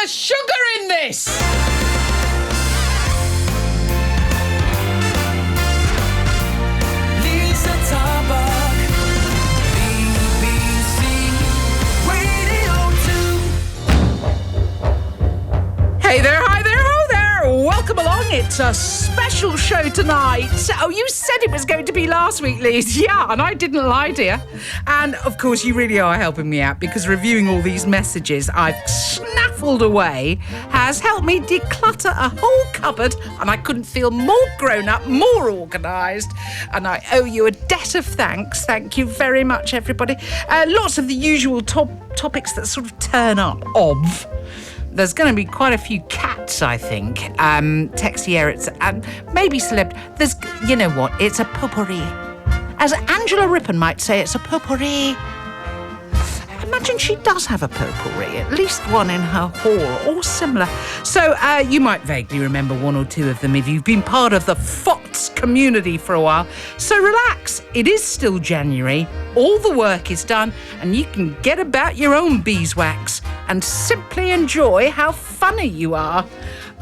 the sugar in this? LIZA TARBUCK, BBC Radio 2. Hey there, hi there, ho there. Welcome along. It's a special show tonight. Oh, you said it was going to be last week, Liz. Yeah, and I didn't lie, dear. And, of course, you really are helping me out because reviewing all these messages I've snaffled away has helped me declutter a whole cupboard, and I couldn't feel more grown up, more organised. And I owe you a debt of thanks. Thank you very much, everybody. Lots of the usual topics that sort of turn up. There's going to be quite a few cats, I think. Texty Erits and maybe celeb. There's, you know what? It's a potpourri. As Angela Rippon might say, it's a potpourri. Imagine she does have a potpourri, at least one in her hall or similar. So you might vaguely remember one or two of them if you've been part of the FOTS community for a while. So relax, it is still January, all the work is done, and you can get about your own beeswax and simply enjoy how funny you are.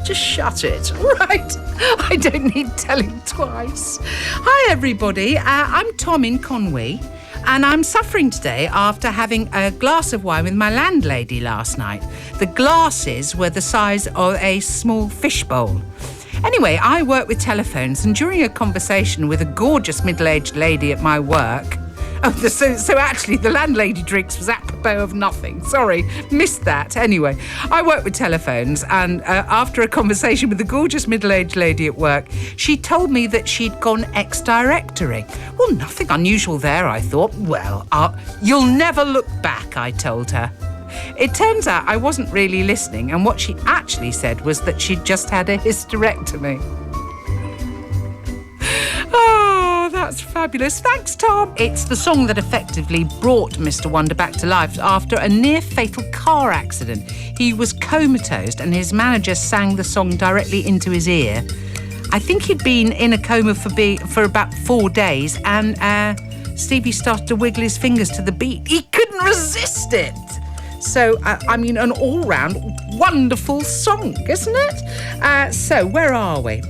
Just shut it, right? I don't need telling twice. Hi everybody, I'm Tom in Conwy. And I'm suffering today after having a glass of wine with my landlady last night. The glasses were the size of a small fishbowl. Anyway, I work with telephones, and during a conversation with a gorgeous middle-aged lady at my work... So actually, the landlady drinks was apropos of nothing. Sorry, missed that. Anyway, I work with telephones, and after a conversation with the gorgeous middle-aged lady at work, she told me that she'd gone ex-directory. Well, nothing unusual there, I thought. Well, you'll never look back, I told her. It turns out I wasn't really listening, and what she actually said was that she'd just had a hysterectomy. That's fabulous. Thanks, Tom. It's the song that effectively brought Mr. Wonder back to life after a near-fatal car accident. He was comatose and his manager sang the song directly into his ear. I think he'd been in a coma for about 4 days, and Stevie started to wiggle his fingers to the beat. He couldn't resist it. So, an all-round wonderful song, isn't it? So, where are we?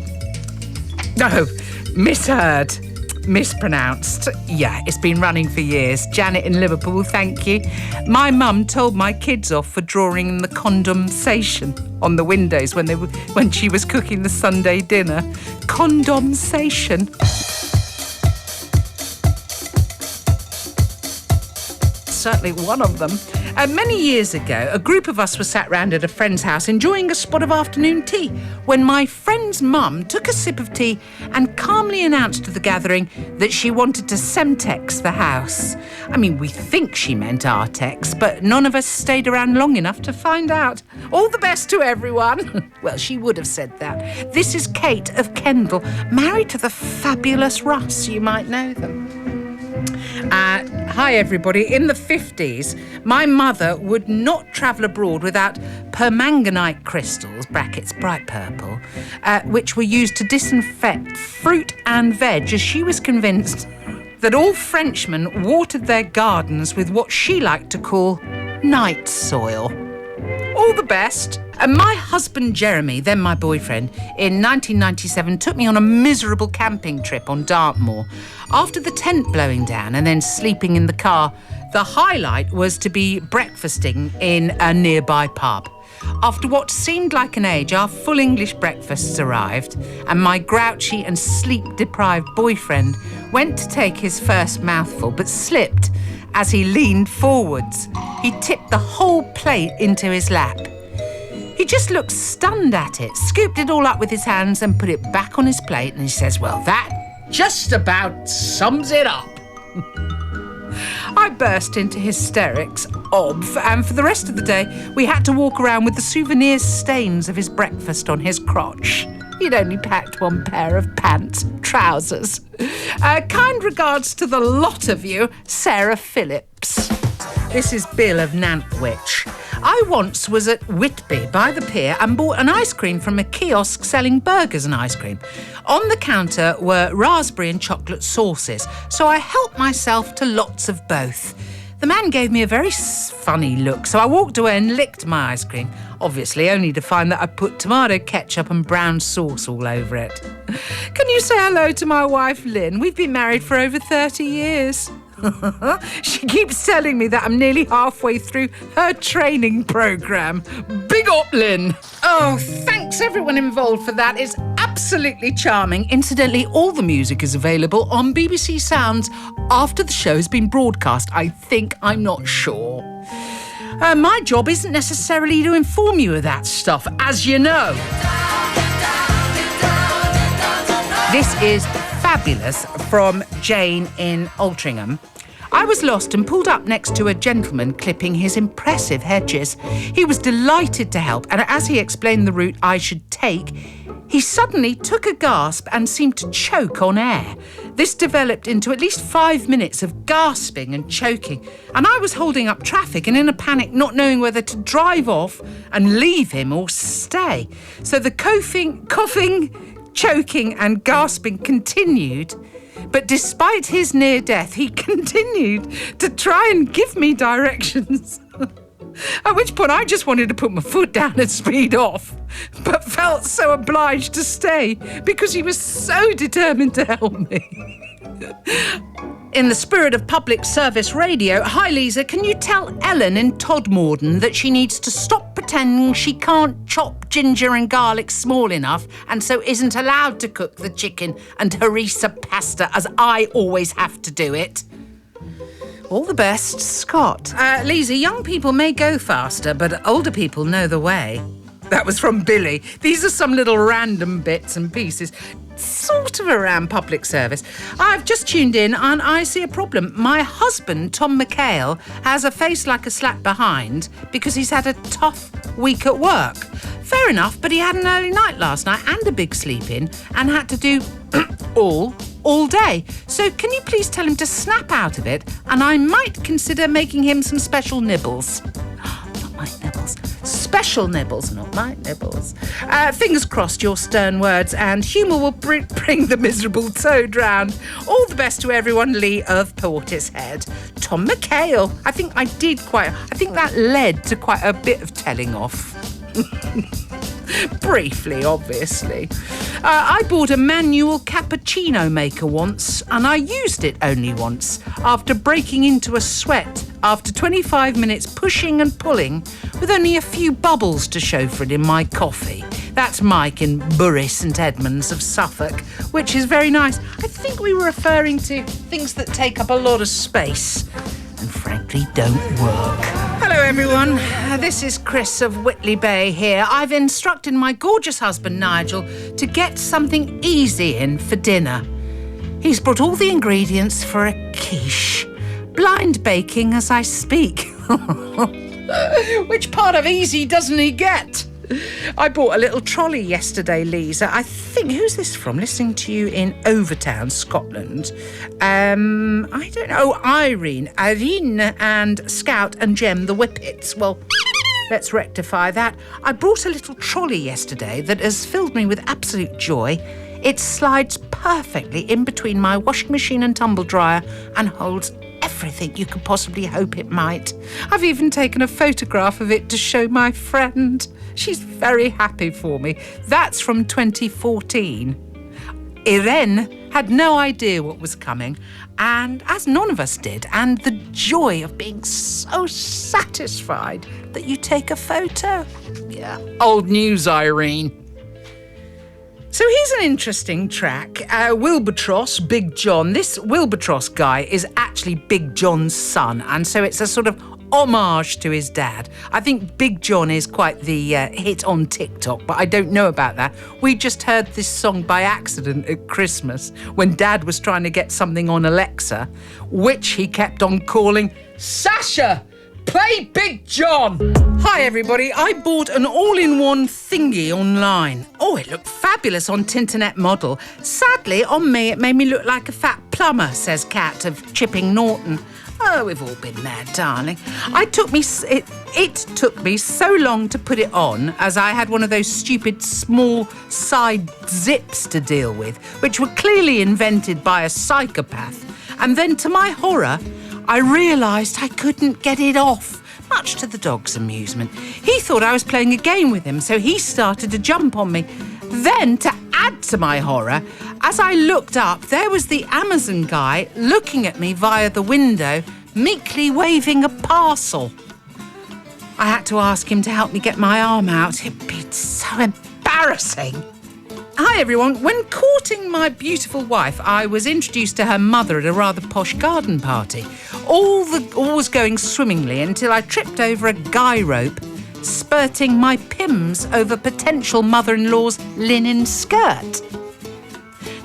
No, Misheard. Mispronounced. Yeah, it's been running for years. Janet in Liverpool, thank you. My mum told my kids off for drawing the condensation on the windows when she was cooking the Sunday dinner. Condensation. Certainly one of them. Many years ago, a group of us were sat round at a friend's house enjoying a spot of afternoon tea when my friend's mum took a sip of tea and calmly announced to the gathering that she wanted to Semtex the house. We think she meant Artex, but none of us stayed around long enough to find out. All the best to everyone. Well, she would have said that. This is Kate of Kendal, married to the fabulous Russ. You might know them. Hi everybody. In the 50s, my mother would not travel abroad without permanganate crystals, brackets bright purple, which were used to disinfect fruit and veg, as she was convinced that all Frenchmen watered their gardens with what she liked to call night soil. All the best. And my husband Jeremy, then my boyfriend, in 1997 took me on a miserable camping trip on Dartmoor. After the tent blowing down and then sleeping in the car, the highlight was to be breakfasting in a nearby pub. After what seemed like an age, our full English breakfasts arrived, and my grouchy and sleep-deprived boyfriend went to take his first mouthful but slipped as he leaned forwards. He tipped the whole plate into his lap. He just looked stunned at it, scooped it all up with his hands and put it back on his plate, and he says, "Well, that just about sums it up." I burst into hysterics, and for the rest of the day, we had to walk around with the souvenir stains of his breakfast on his crotch. He'd only packed one pair of pants, trousers. Kind regards to the lot of you, Sarah Phillips. This is Bill of Nantwich. I once was at Whitby by the pier and bought an ice cream from a kiosk selling burgers and ice cream. On the counter were raspberry and chocolate sauces, so I helped myself to lots of both. The man gave me a very funny look, so I walked away and licked my ice cream, obviously only to find that I put tomato ketchup and brown sauce all over it. Can you say hello to my wife, Lynn? We've been married for over 30 years. She keeps telling me that I'm nearly halfway through her training programme. Big up, Lynn. Oh, thanks everyone involved for that. It's absolutely charming. Incidentally, all the music is available on BBC Sounds after the show has been broadcast. I'm not sure. My job isn't necessarily to inform you of that stuff, as you know. This is Fabulous from Jane in Altrincham. I was lost and pulled up next to a gentleman clipping his impressive hedges. He was delighted to help, and as he explained the route I should take, he suddenly took a gasp and seemed to choke on air. This developed into at least 5 minutes of gasping and choking, and I was holding up traffic and in a panic not knowing whether to drive off and leave him or stay. So the coughing, choking and gasping continued, but despite his near death, he continued to try and give me directions. At which point I just wanted to put my foot down and speed off, but felt so obliged to stay because he was so determined to help me. In the spirit of public service radio, hi Liza, can you tell Ellen in Todmorden that she needs to stop pretending she can't chop ginger and garlic small enough and so isn't allowed to cook the chicken and harissa pasta as I always have to do it? All the best, Scott. Liza, young people may go faster, but older people know the way. That was from Billy. These are some little random bits and pieces, sort of around public service. I've just tuned in and I see a problem. My husband, Tom McHale, has a face like a slap behind because he's had a tough week at work. Fair enough, but he had an early night last night and a big sleep in and had to do all day. So can you please tell him to snap out of it, and I might consider making him some special nibbles. Not my nibbles. Special nibbles, not my nibbles. Fingers crossed your stern words and humour will bring the miserable toad round. All the best to everyone, Lee of Portishead. Tom McHale. I think that led to quite a bit of telling off. Briefly, obviously. I bought a manual cappuccino maker once, and I used it only once after breaking into a sweat after 25 minutes pushing and pulling with only a few bubbles to show for it in my coffee. That's Mike in Bury St Edmunds of Suffolk, which is very nice. I think we were referring to things that take up a lot of space and frankly don't work. Hello everyone, this is Chris of Whitley Bay here. I've instructed my gorgeous husband Nigel to get something easy in for dinner. He's brought all the ingredients for a quiche. Blind baking as I speak. Which part of easy doesn't he get? I bought a little trolley yesterday, Liza. I think, who's this from? Listening to you in Overtown, Scotland. I don't know. Oh, Irene and Scout and Jem the Whippets. Well, let's rectify that. I brought a little trolley yesterday that has filled me with absolute joy. It slides perfectly in between my washing machine and tumble dryer and holds everything you could possibly hope it might. I've even taken a photograph of it to show my friend. She's very happy for me. That's from 2014. Irene had no idea what was coming, and as none of us did, and the joy of being so satisfied that you take a photo. Yeah, old news, Irene. So here's an interesting track. Wilbertross, Big John. This Wilbertross guy is actually Big John's son, and so it's a sort of homage to his dad. I think Big John is quite the hit on TikTok, but I don't know about that. We just heard this song by accident at Christmas when Dad was trying to get something on Alexa, which he kept on calling Sasha. Play Big John! Hi everybody, I bought an all-in-one thingy online. Oh, it looked fabulous on Tinternet Model. Sadly, on me it made me look like a fat plumber, says Kat of Chipping Norton. Oh, we've all been there, darling. It took me so long to put it on, as I had one of those stupid small side zips to deal with, which were clearly invented by a psychopath. And then, to my horror, I realised I couldn't get it off. much to the dog's amusement. He thought I was playing a game with him, so he started to jump on me. Then, to add to my horror, as I looked up, there was the Amazon guy looking at me via the window, meekly waving a parcel. I had to ask him to help me get my arm out. It'd be so embarrassing. Hi everyone. When courting my beautiful wife, I was introduced to her mother at a rather posh garden party. All was going swimmingly until I tripped over a guy rope, spurting my pims over potential mother-in-law's linen skirt.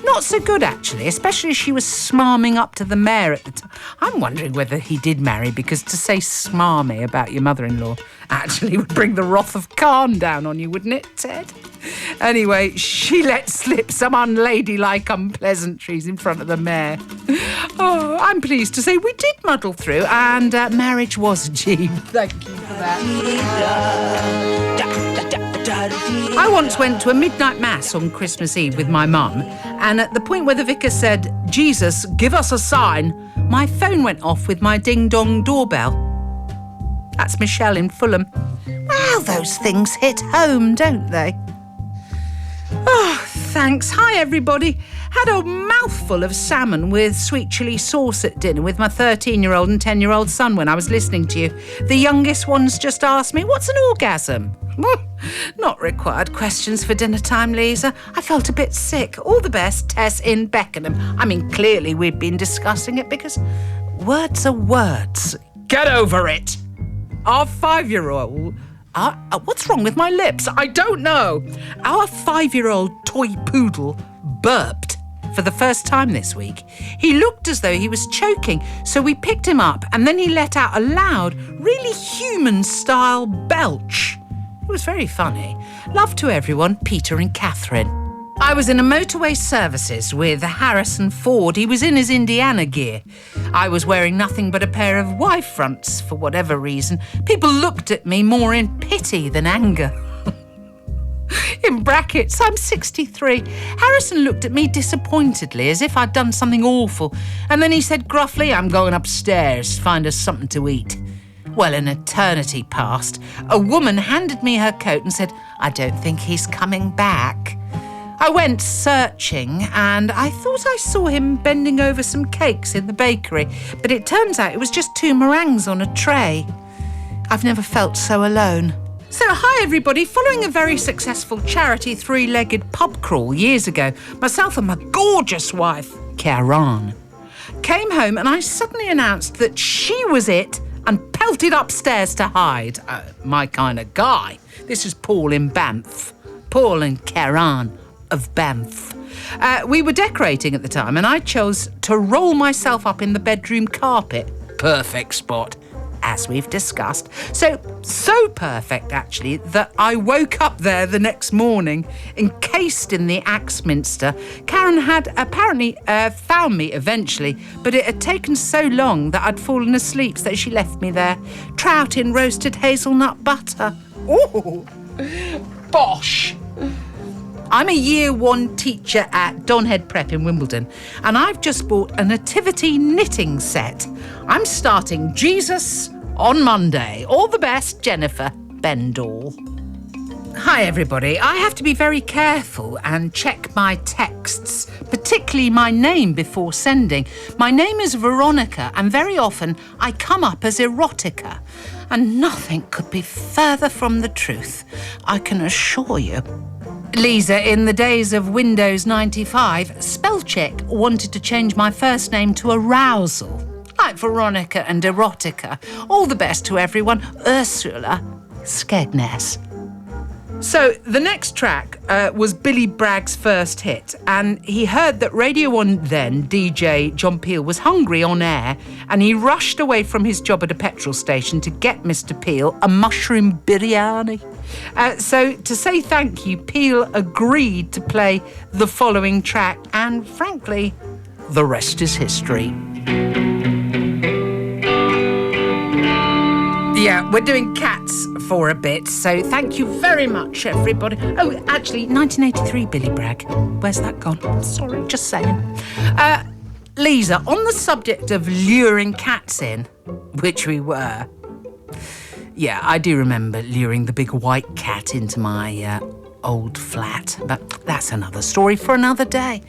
Not so good, actually, especially as she was smarming up to the mayor at the time. I'm wondering whether he did marry, because to say smarmy about your mother-in-law actually would bring the wrath of Khan down on you, wouldn't it, Ted? Anyway, she let slip some unladylike unpleasantries in front of the mayor. Oh, I'm pleased to say we did muddle through, and marriage was achieved. Thank you for that. I once went to a midnight mass on Christmas Eve with my mum, and at the point where the vicar said, "Jesus, give us a sign," my phone went off with my ding-dong doorbell. That's Michelle in Fulham. Well, those things hit home, don't they? Oh, thanks. Hi, everybody. Had a mouthful of salmon with sweet chilli sauce at dinner with my 13-year-old and 10-year-old son when I was listening to you. The youngest ones just asked me, "What's an orgasm?" Not required questions for dinner time, Liza. I felt a bit sick. All the best, Tess in Beckenham. I mean, clearly we've been discussing it because words are words. Get over it. Our 5-year-old... what's wrong with my lips? I don't know. Our 5-year-old toy poodle burped for the first time this week. He looked as though he was choking, so we picked him up and then he let out a loud, really human-style belch. It was very funny. Love to everyone, Peter and Catherine. I was in a motorway services with Harrison Ford. He was in his Indiana gear. I was wearing nothing but a pair of Y fronts for whatever reason. People looked at me more in pity than anger. In brackets, I'm 63. Harrison looked at me disappointedly, as if I'd done something awful. And then he said gruffly, "I'm going upstairs to find us something to eat." Well, an eternity passed. A woman handed me her coat and said, "I don't think he's coming back." I went searching and I thought I saw him bending over some cakes in the bakery, but it turns out it was just 2 meringues on a tray. I've never felt so alone. So, hi everybody. Following a very successful charity 3-legged pub crawl years ago, myself and my gorgeous wife, Karen, came home and I suddenly announced that she was it and pelted upstairs to hide. My kind of guy. This is Paul in Banff. Paul and Karen of Banff. We were decorating at the time and I chose to roll myself up in the bedroom carpet. Perfect spot, as we've discussed. So perfect, actually, that I woke up there the next morning, encased in the Axminster. Karen had apparently found me eventually, but it had taken so long that I'd fallen asleep, so she left me there. Trout in roasted hazelnut butter. Ooh, bosh. I'm a year 1 teacher at Donhead Prep in Wimbledon, and I've just bought a nativity knitting set. I'm starting Jesus on Monday. All the best, Jennifer Bendall. Hi, everybody. I have to be very careful and check my texts, particularly my name before sending. My name is Veronica, and very often I come up as erotica, and nothing could be further from the truth, I can assure you. Liza, in the days of Windows 95, Spellcheck wanted to change my first name to Arousal, like Veronica and Erotica. All the best to everyone. Ursula Skegness. So the next track was Billy Bragg's first hit, and he heard that Radio 1 then, DJ John Peel, was hungry on air, and he rushed away from his job at a petrol station to get Mr. Peel a mushroom biryani. So to say thank you, Peel agreed to play the following track, and frankly, the rest is history. Yeah, we're doing Cats for a bit, so thank you very much, everybody. Oh, actually, 1983, Billy Bragg. Where's that gone? Sorry, just saying. Liza, on the subject of luring cats in, which we were, Yeah, I do remember luring the big white cat into my old flat, but that's another story for another day.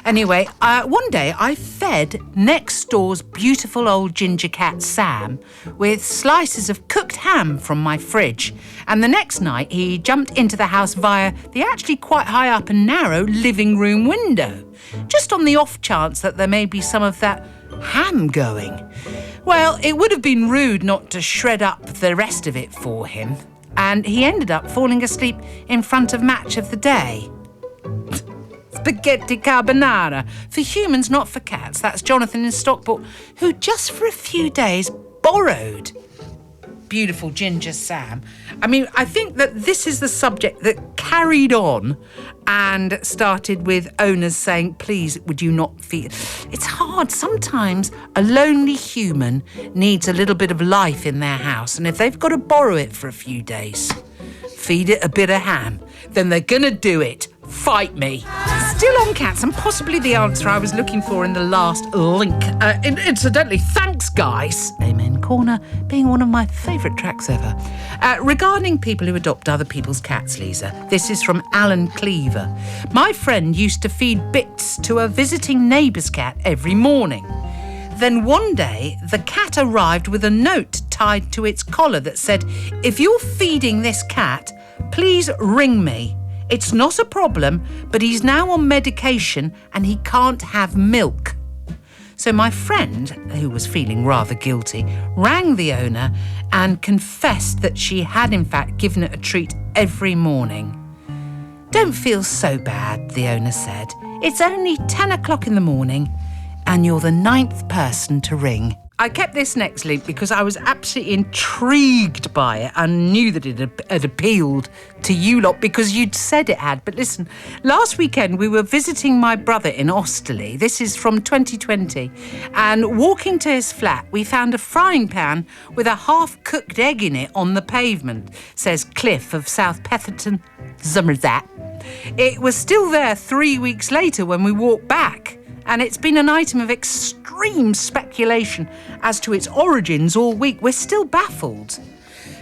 Anyway, one day I fed next door's beautiful old ginger cat Sam with slices of cooked ham from my fridge, and the next night he jumped into the house via the actually quite high up and narrow living room window, just on the off chance that there may be some of that ham going. Well, it would have been rude not to shred up the rest of it for him, and he ended up falling asleep in front of Match of the Day. Spaghetti carbonara. For humans, not for cats. That's Jonathan in Stockport, who just for a few days borrowed beautiful ginger Sam. I mean, I think that this is the subject that carried on and started with owners saying, please, would you not feed? It's hard. Sometimes a lonely human needs a little bit of life in their house, and if they've got to borrow it for a few days, feed it a bit of ham, then they're going to do it. Fight me. Still on cats, and possibly the answer I was looking for in the last link. Incidentally, thanks, guys. Amen Corner being one of my favourite tracks ever. Regarding people who adopt other people's cats, Liza, this is from Alan Cleaver. My friend used to feed bits to a visiting neighbour's cat every morning. Then one day, the cat arrived with a note tied to its collar that said, if you're feeding this cat, please ring me. It's not a problem, but he's now on medication and he can't have milk. So my friend, who was feeling rather guilty, rang the owner and confessed that she had in fact given it a treat every morning. Don't feel so bad, the owner said. It's only 10 o'clock in the morning and you're the 9th person to ring. I kept this next link because I was absolutely intrigued by it and knew that it had appealed to you lot because you'd said it had. But listen, last weekend we were visiting my brother in Osterley. This is from 2020. And walking to his flat, we found a frying pan with a half-cooked egg in it on the pavement, says Cliff of South Petherton, Somerset. It was still there 3 weeks later when we walked back. And it's been an item of extreme speculation as to its origins all week. We're still baffled.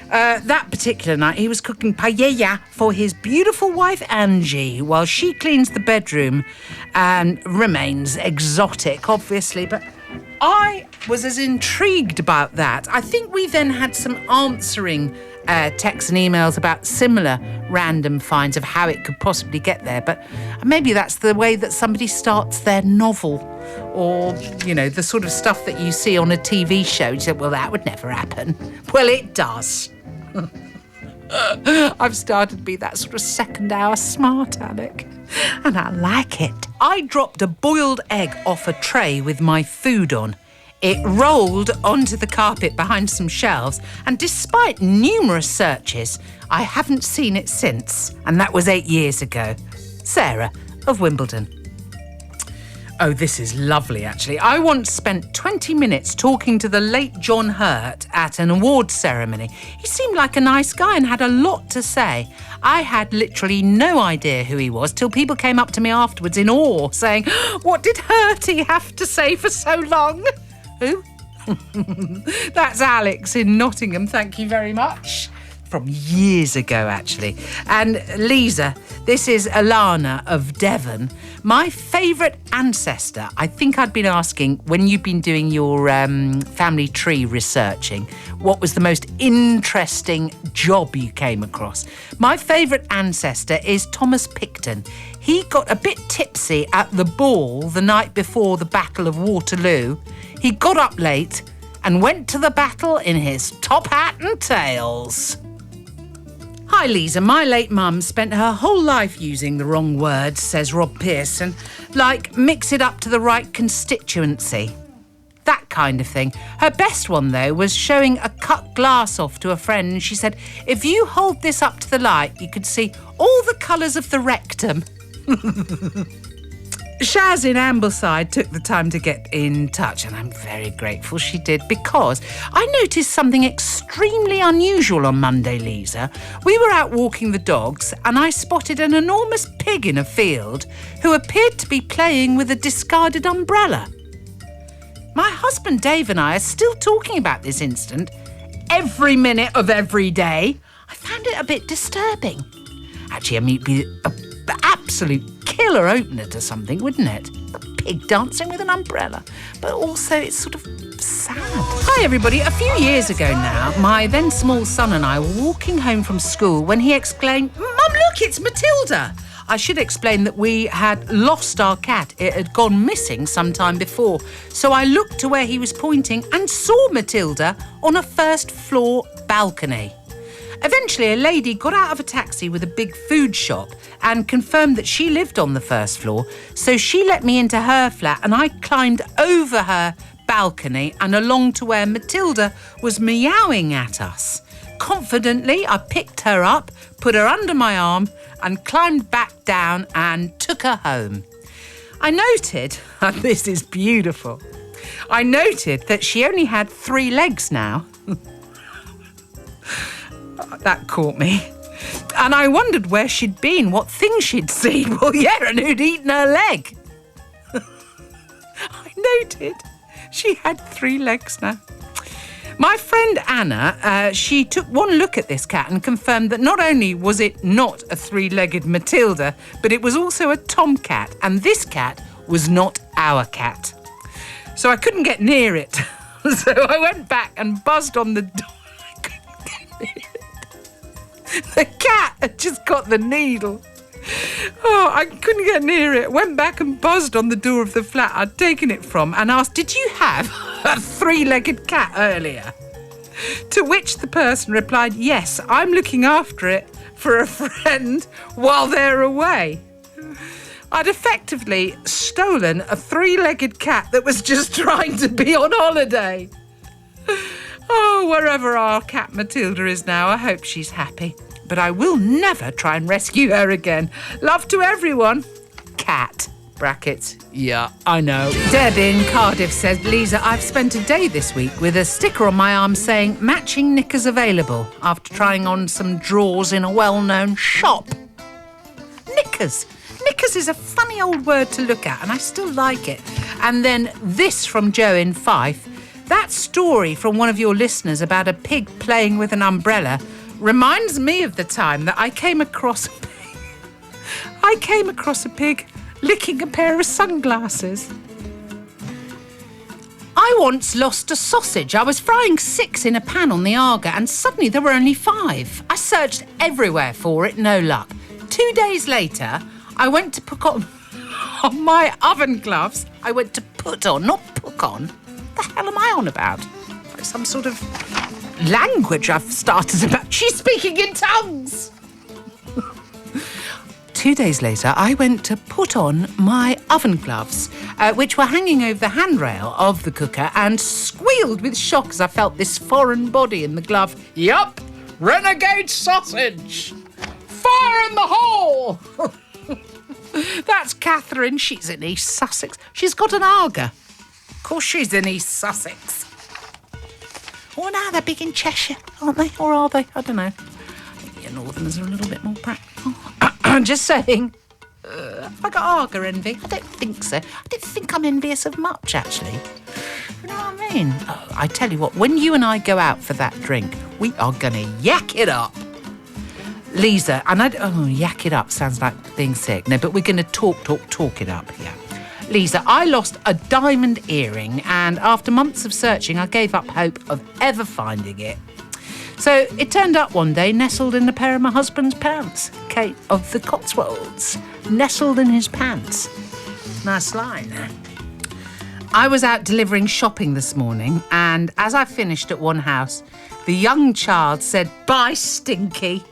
That particular night, he was cooking paella for his beautiful wife, Angie, while she cleans the bedroom and remains exotic, obviously. But I was as intrigued about that. I think we then had some answering texts and emails about similar random finds of how it could possibly get there. But maybe that's the way that somebody starts their novel, or, you know, the sort of stuff that you see on a TV show. You say, well, that would never happen. Well, it does. I've started to be that sort of second-hour smart aleck, and I like it. I dropped a boiled egg off a tray with my food on. It rolled onto the carpet behind some shelves, and despite numerous searches, I haven't seen it since. And that was 8 years ago. Sarah of Wimbledon. Oh, this is lovely, actually. I once spent 20 minutes talking to the late John Hurt at an awards ceremony. He seemed like a nice guy and had a lot to say. I had literally no idea who he was till people came up to me afterwards in awe, saying, what did Hurty have to say for so long? Who? That's Alex in Nottingham, thank you very much. From years ago, actually. And Liza, this is Alana of Devon. My favourite ancestor, I think I'd been asking when you've been doing your family tree researching, what was the most interesting job you came across? My favourite ancestor is Thomas Picton. He got a bit tipsy at the ball the night before the Battle of Waterloo. He got up late and went to the battle in his top hat and tails. Hi, Liza. My late mum spent her whole life using the wrong words, says Rob Pearson. Like, mix it up to the right constituency. That kind of thing. Her best one, though, was showing a cut glass off to a friend, and she said, if you hold this up to the light, you could see all the colours of the rectum. Shaz in Ambleside took the time to get in touch, and I'm very grateful she did, because I noticed something extremely unusual on Monday, Liza. We were out walking the dogs and I spotted an enormous pig in a field who appeared to be playing with a discarded umbrella. My husband Dave and I are still talking about this incident every minute of every day, I found it a bit disturbing. Actually, I mean, it'd be an absolute killer opener to something, wouldn't it? A pig dancing with an umbrella. But also, it's sort of sad. Hi, everybody. A few years ago now, my then small son and I were walking home from school when he exclaimed, "Mum, look, it's Matilda." I should explain that we had lost our cat. It had gone missing some time before. So I looked to where he was pointing and saw Matilda on a first-floor balcony. Eventually, a lady got out of a taxi with a big food shop and confirmed that she lived on the first floor. So she let me into her flat and I climbed over her balcony and along to where Matilda was meowing at us. Confidently, I picked her up, put her under my arm and climbed back down and took her home. I noted, and this is beautiful, I noted that she only had 3 legs now. That caught me. And I wondered where she'd been, what things she'd seen. Well, yeah, and who'd eaten her leg. I noted she had 3 legs now. My friend Anna, she took one look at this cat and confirmed that not only was it not a 3-legged Matilda, but it was also a tomcat, and this cat was not our cat. So I couldn't get near it. So I went back and buzzed on the door. I couldn't get near it. The cat had just got the needle. Oh, I couldn't get near it. Went back and buzzed on the door of the flat I'd taken it from and asked, "Did you have a 3-legged cat earlier?" To which the person replied, "Yes, I'm looking after it for a friend while they're away." I'd effectively stolen a 3-legged cat that was just trying to be on holiday. Oh, wherever our cat Matilda is now, I hope she's happy. But I will never try and rescue her again. Love to everyone. Cat. Brackets. Yeah, I know. Deb in Cardiff says, "Liza, I've spent a day this week with a sticker on my arm saying matching knickers available after trying on some drawers in a well-known shop." Knickers. Knickers is a funny old word to look at and I still like it. And then this from Joe in Fife. That story from one of your listeners about a pig playing with an umbrella reminds me of the time that I came across a pig licking a pair of sunglasses. I once lost a sausage. I was frying 6 in a pan on the Arga and suddenly there were only 5. I searched everywhere for it, no luck. 2 days later, I went to put on my oven gloves. I went to put on, not pook on. What the hell am I on about? Some sort of language I've started about. She's speaking in tongues. 2 days later, I went to put on my oven gloves, which were hanging over the handrail of the cooker, and squealed with shock as I felt this foreign body in the glove. Yup, renegade sausage. Fire in the hole. That's Catherine. She's in East Sussex. She's got an Arga. Of course she's in East Sussex. Oh, no, they're big in Cheshire, aren't they? Or are they? I don't know. I think your Northerners are a little bit more practical. I'm just saying. Have I got Arga envy? I don't think so. I don't think I'm envious of much, actually. You know what I mean? Oh, I tell you what, when you and I go out for that drink, we are going to yak it up. Liza, and yak it up sounds like being sick. No, but we're going to talk it up, yeah. Liza, I lost a diamond earring and after months of searching, I gave up hope of ever finding it. So it turned up one day nestled in a pair of my husband's pants. Kate of the Cotswolds. Nestled in his pants. Nice line. I was out delivering shopping this morning and as I finished at one house, the young child said, "Bye, Stinky."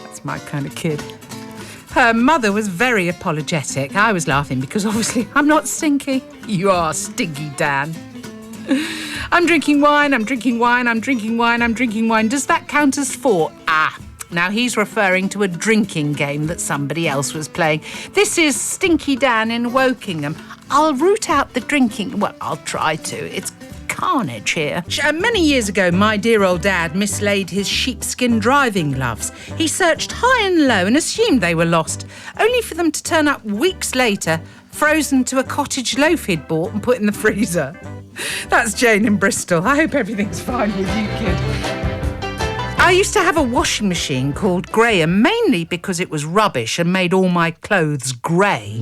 That's my kind of kid. Her mother was very apologetic. I was laughing because obviously I'm not stinky. You are, Stinky Dan. I'm drinking wine, I'm drinking wine, I'm drinking wine, I'm drinking wine. Does that count as 4? Now he's referring to a drinking game that somebody else was playing. This is Stinky Dan in Wokingham. I'll root out the drinking. Well, I'll try to. It's carnage here. Many years ago, my dear old dad mislaid his sheepskin driving gloves. He searched high and low and assumed they were lost, only for them to turn up weeks later frozen to a cottage loaf he'd bought and put in the freezer. That's Jane in Bristol. I hope everything's fine with you, kid. I used to have a washing machine called Graham, mainly because it was rubbish and made all my clothes grey,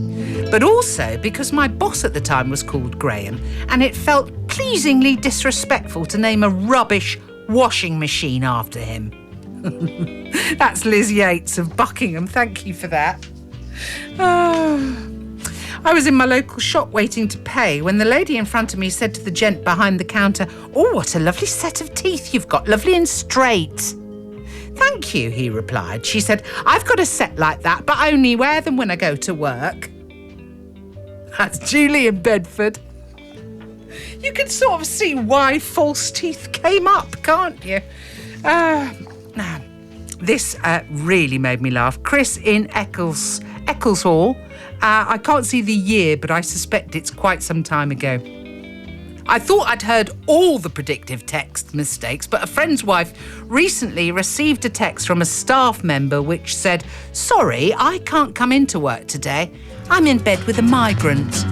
but also because my boss at the time was called Graham and it felt pleasingly disrespectful to name a rubbish washing machine after him. That's Liz Yates of Buckingham. Thank you for that. I was in my local shop waiting to pay when the lady in front of me said to the gent behind the counter, "Oh, what a lovely set of teeth you've got, lovely and straight." "Thank you," he replied. She said, "I've got a set like that, but I only wear them when I go to work." That's Julie in Bedford. You can sort of see why false teeth came up, can't you? This really made me laugh. Chris in Eccleshall. I can't see the year, but I suspect it's quite some time ago. I thought I'd heard all the predictive text mistakes, but a friend's wife recently received a text from a staff member which said, "Sorry, I can't come into work today. I'm in bed with a migrant."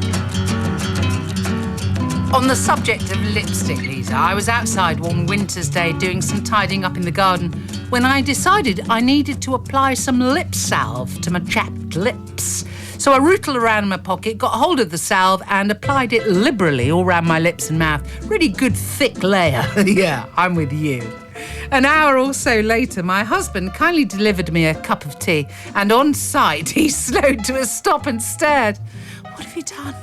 On the subject of lipstick, Liza, I was outside one winter's day doing some tidying up in the garden when I decided I needed to apply some lip salve to my chapped lips. So I rootled around in my pocket, got hold of the salve and applied it liberally all around my lips and mouth. Really good thick layer. Yeah, I'm with you. An hour or so later, my husband kindly delivered me a cup of tea and on sight he slowed to a stop and stared. "What have you done?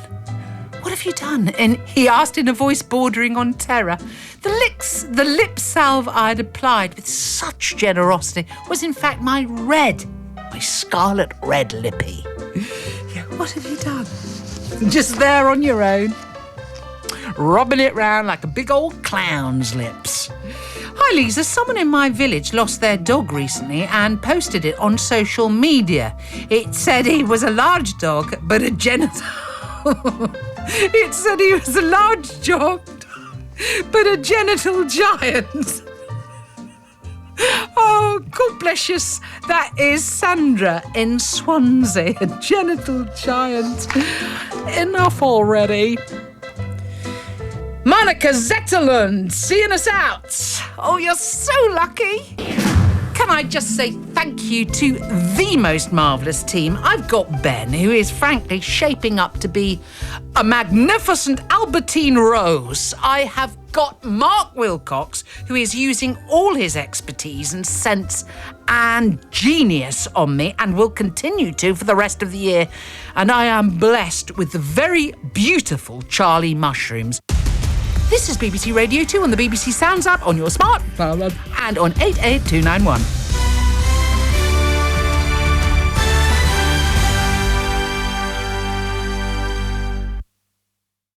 What have you done?" And he asked in a voice bordering on terror. The lip salve I'd applied with such generosity was in fact my scarlet red lippy. Yeah, what have you done? Just there on your own, rubbing it round like a big old clown's lips. Hi, Liza. Someone in my village lost their dog recently and posted it on social media. It said he was a large dog, but a genital... It said he was a large dog, but a genital giant. Oh, God bless you. That is Sandra in Swansea, a genital giant. Enough already. Monica Zetterlund, seeing us out. Oh, you're so lucky. Can I just say thank you to the most marvellous team. I've got Ben, who is frankly shaping up to be a magnificent Albertine Rose. I have got Mark Wilcox, who is using all his expertise and sense and genius on me and will continue to for the rest of the year. And I am blessed with the very beautiful Charlie Mushrooms. This is BBC Radio 2 on the BBC Sounds app on your smartphone and on 88291.